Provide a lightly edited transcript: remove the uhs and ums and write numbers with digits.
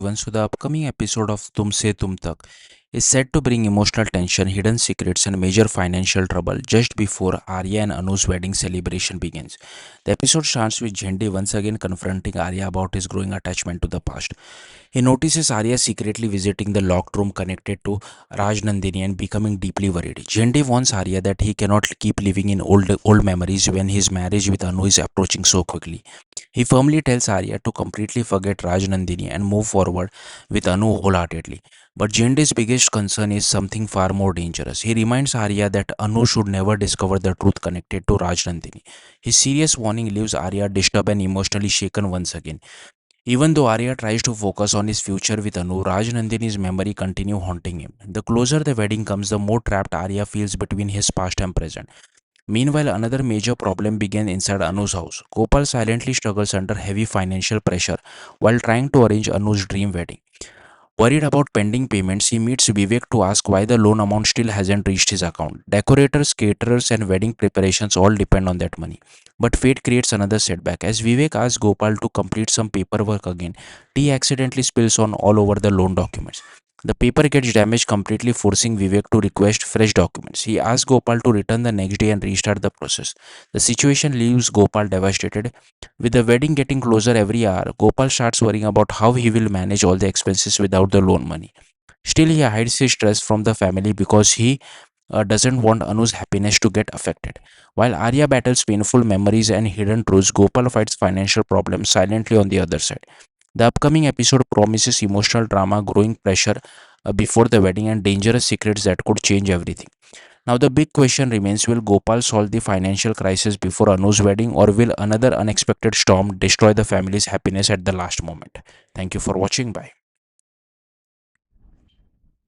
everyone. So, the upcoming episode of Tum Se Tum Tak is set to bring emotional tension, hidden secrets, and major financial trouble just before Arya and Anu's wedding celebration begins. The episode starts with Jhendi once again confronting Arya about his growing attachment to the past. He notices Arya secretly visiting the locked room connected to Rajnandini and becoming deeply worried. Jhendi warns Arya that he cannot keep living in old memories when his marriage with Anu is approaching so quickly. He firmly tells Arya to completely forget Rajnandini and move forward with Anu wholeheartedly. But Jende's biggest concern is something far more dangerous. He reminds Arya that Anu should never discover the truth connected to Rajnandini. His serious warning leaves Arya disturbed and emotionally shaken once again. Even though Arya tries to focus on his future with Anu, Rajnandini's memory continues haunting him. The closer the wedding comes, the more trapped Arya feels between his past and present. Meanwhile, another major problem began inside Anu's house. Gopal silently struggles under heavy financial pressure while trying to arrange Anu's dream wedding. Worried about pending payments, he meets Vivek to ask why the loan amount still hasn't reached his account. Decorators, caterers, and wedding preparations all depend on that money. But fate creates another setback. As Vivek asks Gopal to complete some paperwork again, tea accidentally spills on all over the loan documents. The paper gets damaged completely, forcing Vivek to request fresh documents. He asks Gopal to return the next day and restart the process. The situation leaves Gopal devastated. With the wedding getting closer every hour, Gopal starts worrying about how he will manage all the expenses without the loan money. Still, he hides his stress from the family because he doesn't want Anu's happiness to get affected. While Arya battles painful memories and hidden truths, Gopal fights financial problems silently on the other side. The upcoming episode promises emotional drama, growing pressure before the wedding, and dangerous secrets that could change everything. Now, the big question remains, will Gopal solve the financial crisis before Anu's wedding, or will another unexpected storm destroy the family's happiness at the last moment? Thank you for watching. Bye.